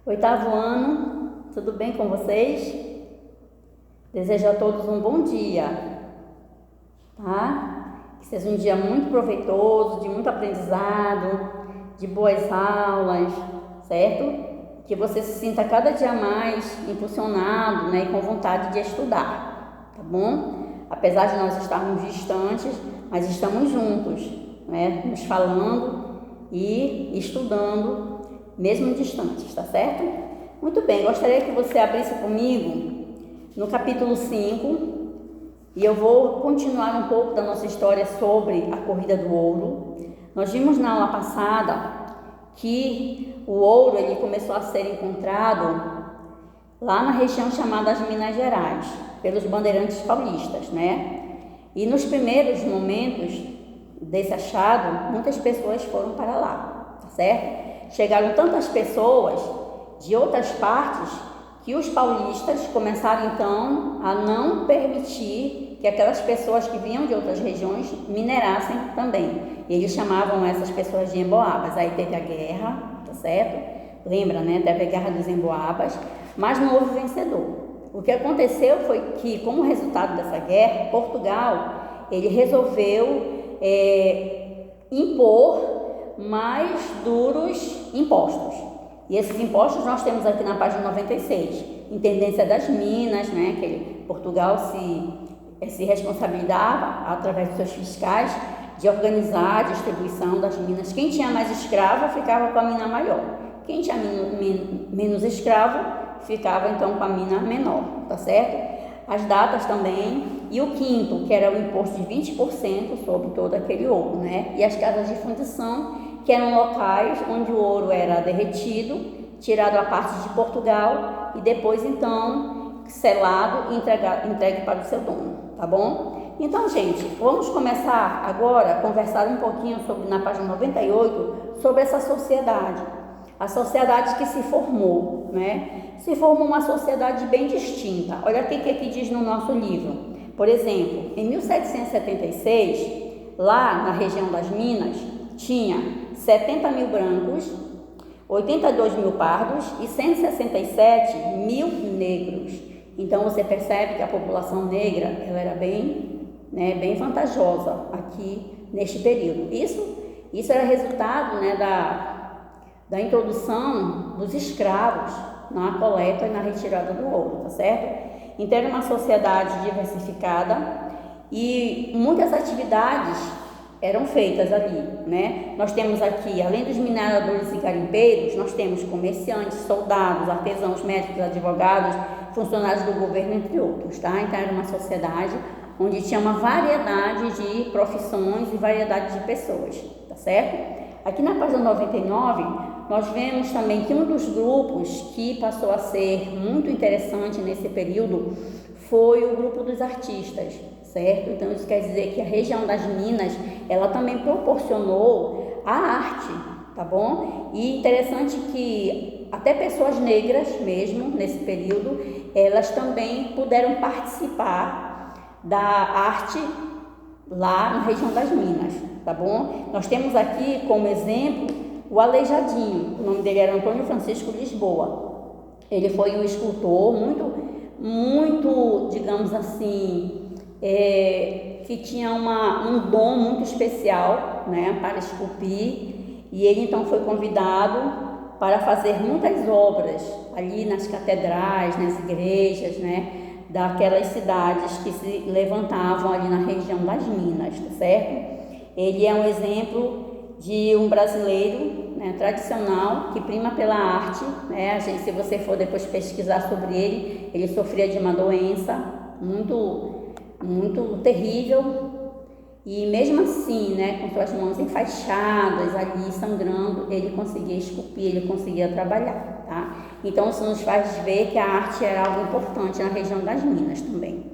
Oitavo ano, tudo bem com vocês? Desejo a todos um bom dia, tá? Que seja um dia muito proveitoso, de muito aprendizado, de boas aulas, certo? Que você se sinta cada dia mais impulsionado, né, e com vontade de estudar, tá bom? Apesar de nós estarmos distantes, mas estamos juntos, né, nos falando e estudando, mesmo distantes, tá certo? Muito bem, gostaria que você abrisse comigo no capítulo 5 e eu vou continuar um pouco da nossa história sobre a corrida do ouro. Nós vimos na aula passada que o ouro ele começou a ser encontrado lá na região chamada de Minas Gerais, pelos bandeirantes paulistas, né? E nos primeiros momentos desse achado, muitas pessoas foram para lá, tá certo? Chegaram tantas pessoas de outras partes que os paulistas começaram então a não permitir que aquelas pessoas que vinham de outras regiões minerassem também. E eles chamavam essas pessoas de emboabas. Aí teve a guerra, tá certo? Lembra, né? Teve a guerra dos emboabas, mas não houve vencedor. O que aconteceu foi que, como resultado dessa guerra, Portugal ele resolveu impor mais duros impostos. E esses impostos nós temos aqui na página 96. Intendência das Minas, né, que Portugal se responsabilizava, através dos seus fiscais, de organizar a distribuição das minas. Quem tinha mais escravo ficava com a mina maior. Quem tinha menos escravo ficava então com a mina menor, tá certo? As datas também, e o quinto, que era o imposto de 20% sobre todo aquele ouro, né? E as casas de fundição, que eram locais onde o ouro era derretido, tirado a parte de Portugal e depois então selado e entregue para o seu dono, tá bom? Então, gente, vamos começar agora a conversar um pouquinho sobre, na página 98, sobre essa sociedade. A sociedade que se formou, né? Se formou uma sociedade bem distinta. Olha o que aqui diz no nosso livro. Por exemplo, em 1776, lá na região das Minas, tinha 70 mil brancos, 82 mil pardos e 167 mil negros. Então, você percebe que a população negra ela era bem vantajosa aqui neste período. Isso era resultado, né, da introdução dos escravos na coleta e na retirada do ouro, tá certo? Então, era uma sociedade diversificada e muitas atividades eram feitas ali, né? Nós temos aqui, além dos mineradores e garimpeiros, nós temos comerciantes, soldados, artesãos, médicos, advogados, funcionários do governo, entre outros, tá? Então, era uma sociedade onde tinha uma variedade de profissões e variedade de pessoas, tá certo? Aqui na página 99, nós vemos também que um dos grupos que passou a ser muito interessante nesse período foi o grupo dos artistas, certo? Então, isso quer dizer que a região das Minas, ela também proporcionou a arte, tá bom? E interessante que até pessoas negras mesmo, nesse período, elas também puderam participar da arte lá na região das Minas, tá bom? Nós temos aqui como exemplo o Aleijadinho. O nome dele era Antônio Francisco Lisboa. Ele foi um escultor muito, digamos assim, que tinha um dom muito especial, né, para esculpir, e ele então foi convidado para fazer muitas obras ali nas catedrais, nas igrejas, né, daquelas cidades que se levantavam ali na região das Minas, tá certo? Ele é um exemplo de um brasileiro, né, tradicional, que prima pela arte, né? Se você for depois pesquisar sobre ele, ele sofria de uma doença muito terrível, e mesmo assim, né, com suas mãos enfaixadas ali, sangrando, ele conseguia esculpir, ele conseguia trabalhar, tá? Então, isso nos faz ver que a arte era algo importante na região das Minas também.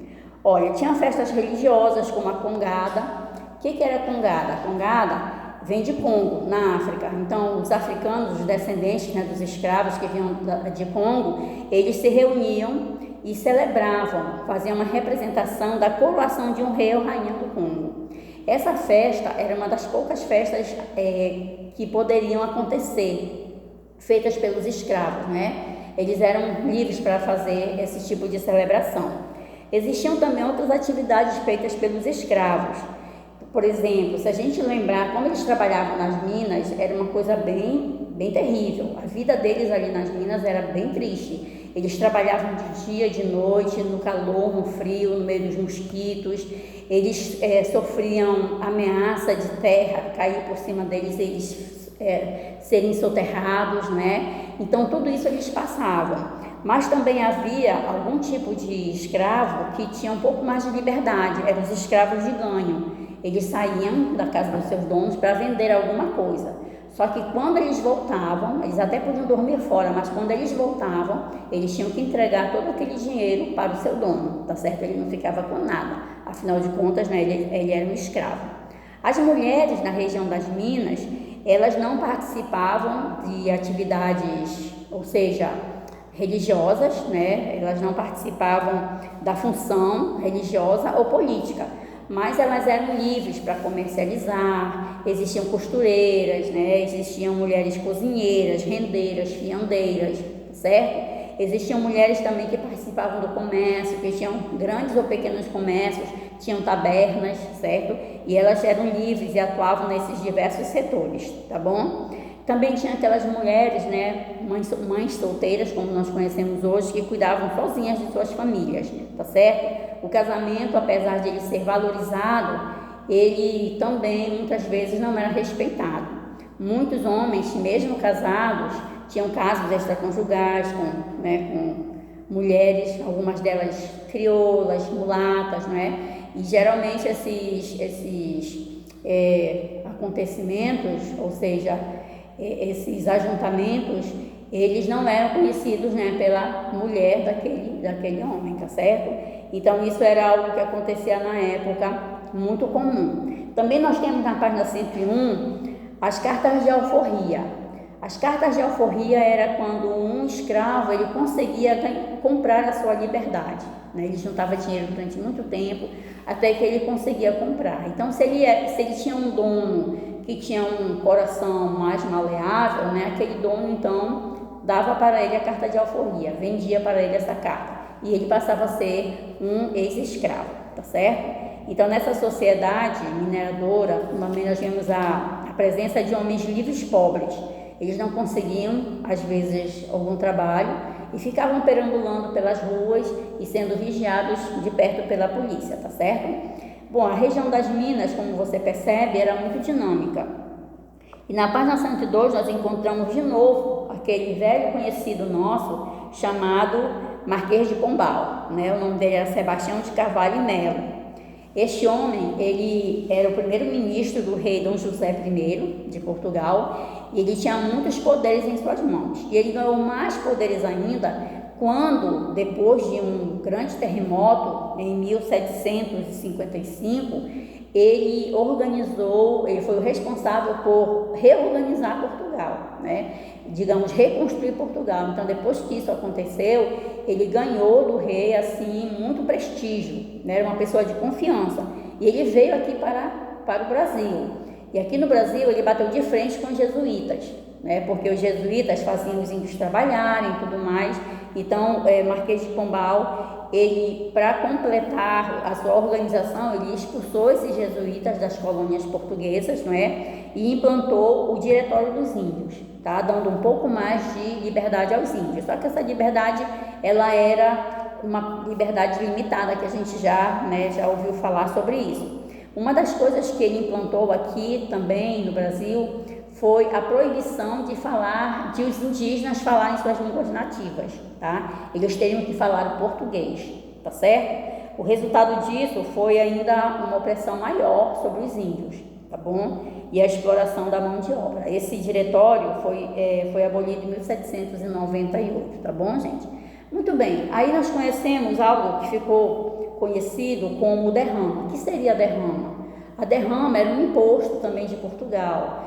Olha, tinha festas religiosas, como a Congada. O que era a Congada? A Congada vem de Congo, na África. Então, os africanos, os descendentes, né, dos escravos que vinham de Congo, eles se reuniam e celebravam, faziam uma representação da coroação de um rei ou rainha do Congo. Essa festa era uma das poucas festas que poderiam acontecer feitas pelos escravos, né? Eles eram livres para fazer esse tipo de celebração. Existiam também outras atividades feitas pelos escravos. Por exemplo, se a gente lembrar como eles trabalhavam nas minas, era uma coisa bem terrível. A vida deles ali nas minas era bem triste. Eles trabalhavam de dia, de noite, no calor, no frio, no meio dos mosquitos. Eles sofriam ameaça de terra cair por cima deles, eles serem soterrados, né? Então tudo isso eles passavam. Mas também havia algum tipo de escravo que tinha um pouco mais de liberdade, eram os escravos de ganho. Eles saíam da casa dos seus donos para vender alguma coisa. Só que quando eles voltavam, eles até podiam dormir fora, mas quando eles voltavam, eles tinham que entregar todo aquele dinheiro para o seu dono, tá certo? Ele não ficava com nada, afinal de contas, né, ele era um escravo. As mulheres na região das minas, elas não participavam de atividades, ou seja, religiosas, né? Elas não participavam da função religiosa ou política, mas elas eram livres para comercializar. Existiam costureiras, né? Existiam mulheres cozinheiras, rendeiras, fiandeiras, certo? Existiam mulheres também que participavam do comércio, que tinham grandes ou pequenos comércios, tinham tabernas, certo? E elas eram livres e atuavam nesses diversos setores, tá bom? Também tinha aquelas mulheres, né, mães solteiras, como nós conhecemos hoje, que cuidavam sozinhas de suas famílias, tá certo? O casamento, apesar de ele ser valorizado, ele também muitas vezes não era respeitado. Muitos homens, mesmo casados, tinham casos extraconjugais com mulheres, algumas delas crioulas, mulatas, né? E geralmente esses acontecimentos, ou seja, esses ajuntamentos, eles não eram conhecidos, né, pela mulher daquele homem, tá certo? Então isso era algo que acontecia na época, muito comum. Também nós temos na página 101 as cartas de alforria. As cartas de alforria era quando um escravo ele conseguia comprar a sua liberdade, né? Ele juntava dinheiro durante muito tempo até que ele conseguia comprar. Então se ele tinha um dono que tinha um coração mais maleável, né? Aquele dono então dava para ele a carta de alforria, vendia para ele essa carta e ele passava a ser um ex-escravo, tá certo? Então nessa sociedade mineradora, também nós vemos a presença de homens livres pobres. Eles não conseguiam, às vezes, algum trabalho e ficavam perambulando pelas ruas e sendo vigiados de perto pela polícia, tá certo? Bom, a região das minas, como você percebe, era muito dinâmica. E na página 102 nós encontramos de novo aquele velho conhecido nosso chamado Marquês de Pombal, né? O nome dele era Sebastião de Carvalho e Melo. Este homem, ele era o primeiro-ministro do rei Dom José I de Portugal e ele tinha muitos poderes em suas mãos. E ele ganhou mais poderes ainda quando, depois de um grande terremoto em 1755, ele foi o responsável por reorganizar Portugal, né? Digamos, reconstruir Portugal. Então, depois que isso aconteceu, ele ganhou do rei, assim, muito prestígio, né? Era uma pessoa de confiança. E ele veio aqui para o Brasil. E aqui no Brasil, ele bateu de frente com os jesuítas, né? Porque os jesuítas faziam os índios trabalharem e tudo mais. Então, Marquês de Pombal, ele, para completar a sua organização, ele expulsou esses jesuítas das colônias portuguesas, não é? E implantou o Diretório dos Índios, tá? Dando um pouco mais de liberdade aos índios. Só que essa liberdade, ela era uma liberdade limitada, que a gente já ouviu falar sobre isso. Uma das coisas que ele implantou aqui também no Brasil foi a proibição de os indígenas falarem suas línguas nativas, tá? Eles teriam que falar o português, tá certo? O resultado disso foi ainda uma opressão maior sobre os índios, tá bom? E a exploração da mão de obra. Esse diretório foi abolido em 1798, tá bom, gente? Muito bem, aí nós conhecemos algo que ficou conhecido como derrama. O que seria a derrama? A derrama era um imposto também de Portugal.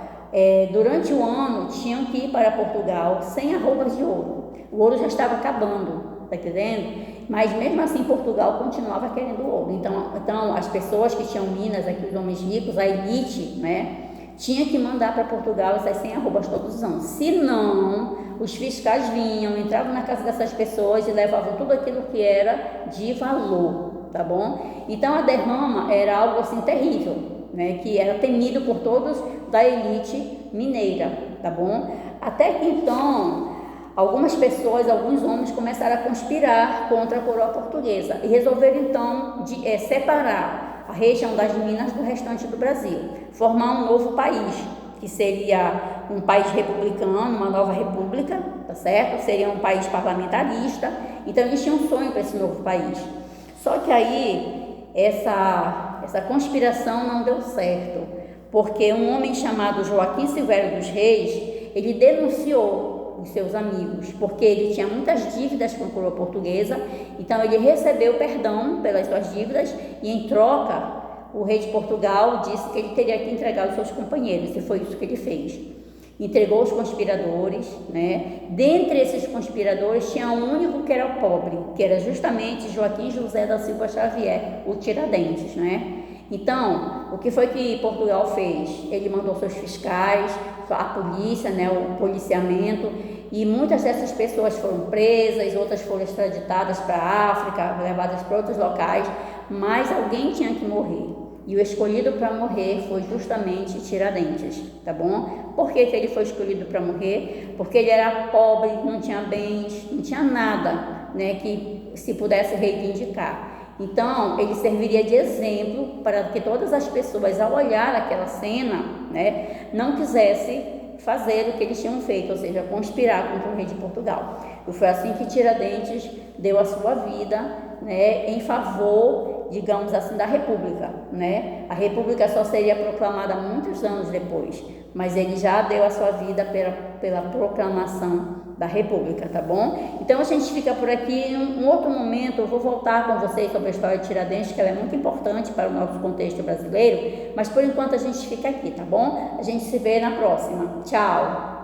Durante o ano tinham que ir para Portugal sem arrobas de ouro. O ouro já estava acabando, tá entendendo? Mas mesmo assim Portugal continuava querendo ouro. Então as pessoas que tinham minas, aqui os homens ricos, a elite, né, tinha que mandar para Portugal essas 100 arrobas todos os anos. Se não, os fiscais vinham, entravam na casa dessas pessoas e levavam tudo aquilo que era de valor, tá bom? Então a derrama era algo assim terrível, né? Que era temido por todos da elite mineira, tá bom? Até que então algumas pessoas, alguns homens começaram a conspirar contra a coroa portuguesa e resolveram então separar a região das Minas do restante do Brasil, formar um novo país, que seria um país republicano, uma nova república, tá certo? Seria um país parlamentarista. Então eles tinham um sonho para esse novo país. Só que aí essa conspiração não deu certo, porque um homem chamado Joaquim Silvério dos Reis, ele denunciou os seus amigos, porque ele tinha muitas dívidas com a coroa portuguesa. Então ele recebeu perdão pelas suas dívidas e em troca o rei de Portugal disse que ele teria que entregar os seus companheiros, e foi isso que ele fez. Entregou os conspiradores, né? Dentre esses conspiradores tinha um único que era pobre, que era justamente Joaquim José da Silva Xavier, o Tiradentes, né? Então, o que foi que Portugal fez? Ele mandou seus fiscais, a polícia, né, o policiamento, e muitas dessas pessoas foram presas, outras foram extraditadas para a África, levadas para outros locais, mas alguém tinha que morrer. E o escolhido para morrer foi justamente Tiradentes, tá bom? Por que ele foi escolhido para morrer? Porque ele era pobre, não tinha bens, não tinha nada, né, que se pudesse reivindicar. Então, ele serviria de exemplo para que todas as pessoas, ao olhar aquela cena, né, não quisessem fazer o que eles tinham feito, ou seja, conspirar contra o rei de Portugal. E foi assim que Tiradentes deu a sua vida, né, em favor, digamos assim, da República, né? A República só seria proclamada muitos anos depois, mas ele já deu a sua vida pela proclamação da República, tá bom? Então a gente fica por aqui. Em um outro momento eu vou voltar com vocês sobre a história de Tiradentes, que ela é muito importante para o nosso contexto brasileiro, mas por enquanto a gente fica aqui, tá bom? A gente se vê na próxima. Tchau!